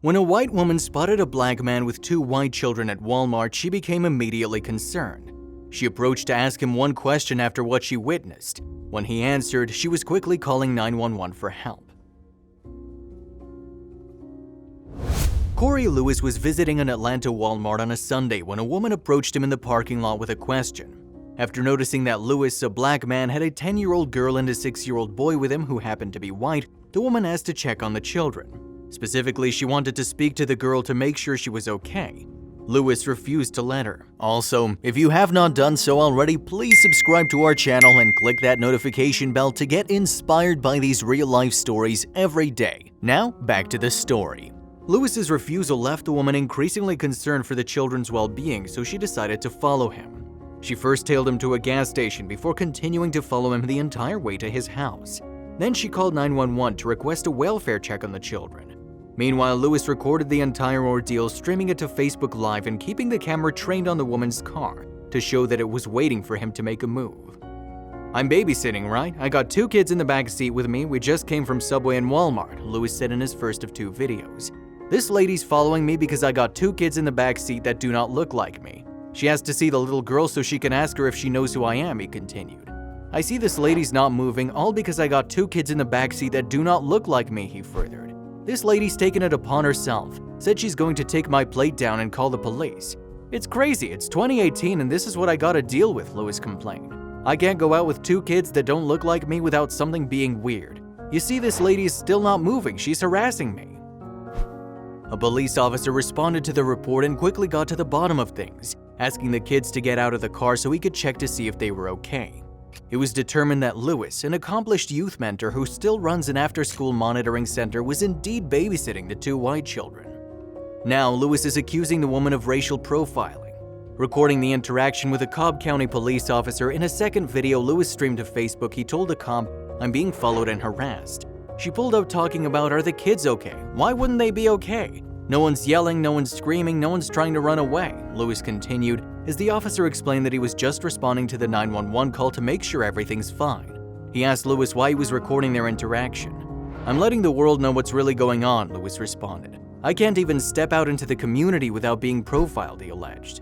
When a white woman spotted a black man with two white children at Walmart, she became immediately concerned. She approached to ask him one question after what she witnessed. When he answered, she was quickly calling 911 for help. Corey Lewis was visiting an Atlanta Walmart on a Sunday when a woman approached him in the parking lot with a question. After noticing that Lewis, a black man, had a 10-year-old girl and a 6-year-old boy with him who happened to be white, the woman asked to check on the children. Specifically, she wanted to speak to the girl to make sure she was okay. Lewis refused to let her. Also, if you have not done so already, please subscribe to our channel and click that notification bell to get inspired by these real-life stories every day. Now, back to the story. Lewis's refusal left the woman increasingly concerned for the children's well-being, so she decided to follow him. She first tailed him to a gas station before continuing to follow him the entire way to his house. Then she called 911 to request a welfare check on the children. Meanwhile, Lewis recorded the entire ordeal, streaming it to Facebook Live and keeping the camera trained on the woman's car to show that it was waiting for him to make a move. "I'm babysitting, right? I got two kids in the back seat with me. We just came from Subway and Walmart," Lewis said in his first of two videos. "This lady's following me because I got two kids in the back seat that do not look like me. She has to see the little girl so she can ask her if she knows who I am," he continued. "I see this lady's not moving, all because I got two kids in the back seat that do not look like me," he furthered. "This lady's taken it upon herself, said she's going to take my plate down and call the police. It's crazy, it's 2018 and this is what I gotta deal with," Lewis complained. "I can't go out with two kids that don't look like me without something being weird. You see, this lady is still not moving, she's harassing me." A police officer responded to the report and quickly got to the bottom of things, asking the kids to get out of the car so he could check to see if they were okay. It was determined that Lewis, an accomplished youth mentor who still runs an after-school monitoring center, was indeed babysitting the two white children. Now, Lewis is accusing the woman of racial profiling. Recording the interaction with a Cobb County police officer, in a second video Lewis streamed to Facebook, he told the cop, "I'm being followed and harassed." She pulled up talking about, "Are the kids okay? Why wouldn't they be okay? No one's yelling, no one's screaming, no one's trying to run away," Lewis continued, as the officer explained that he was just responding to the 911 call to make sure everything's fine. He asked Lewis why he was recording their interaction. "I'm letting the world know what's really going on," Lewis responded. "I can't even step out into the community without being profiled," he alleged.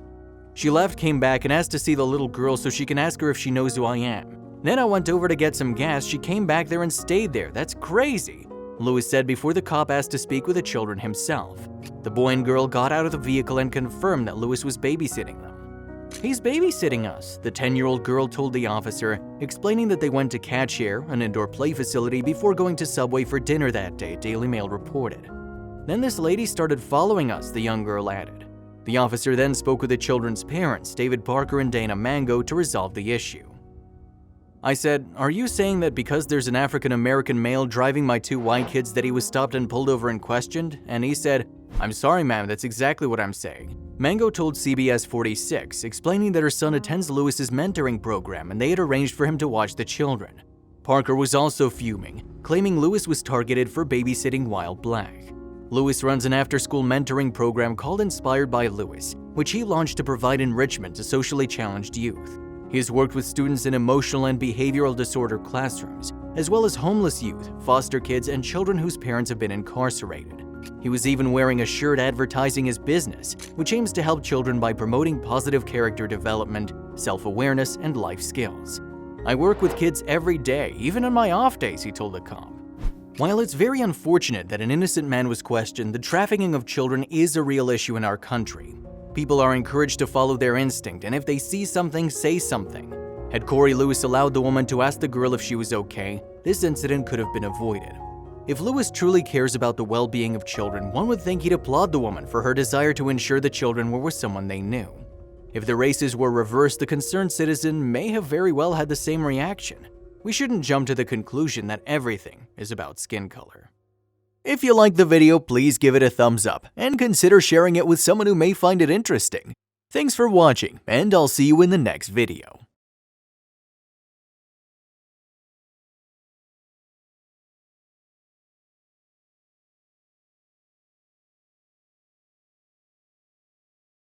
"She left, came back, and asked to see the little girl so she can ask her if she knows who I am. Then I went over to get some gas, she came back there and stayed there. That's crazy," Lewis said before the cop asked to speak with the children himself. The boy and girl got out of the vehicle and confirmed that Lewis was babysitting them. "He's babysitting us," the 10-year-old girl told the officer, explaining that they went to Catch Air, an indoor play facility, before going to Subway for dinner that day, Daily Mail reported. "Then this lady started following us," the young girl added. The officer then spoke with the children's parents, David Parker and Dana Mango, to resolve the issue. "I said, are you saying that because there's an African-American male driving my two white kids that he was stopped and pulled over and questioned?" And he said, "I'm sorry, ma'am, that's exactly what I'm saying." Mango told CBS 46, explaining that her son attends Lewis's mentoring program and they had arranged for him to watch the children. Parker was also fuming, claiming Lewis was targeted for babysitting while black. Lewis runs an after-school mentoring program called Inspired by Lewis, which he launched to provide enrichment to socially challenged youth. He has worked with students in emotional and behavioral disorder classrooms, as well as homeless youth, foster kids, and children whose parents have been incarcerated. He was even wearing a shirt advertising his business, which aims to help children by promoting positive character development, self-awareness, and life skills. "I work with kids every day, even on my off days," he told the cop. While it's very unfortunate that an innocent man was questioned, the trafficking of children is a real issue in our country. People are encouraged to follow their instinct, and if they see something, say something. Had Corey Lewis allowed the woman to ask the girl if she was okay, this incident could have been avoided. If Lewis truly cares about the well-being of children, one would think he'd applaud the woman for her desire to ensure the children were with someone they knew. If the races were reversed, the concerned citizen may have very well had the same reaction. We shouldn't jump to the conclusion that everything is about skin color. If you liked the video, please give it a thumbs up and consider sharing it with someone who may find it interesting. Thanks for watching, and I'll see you in the next video.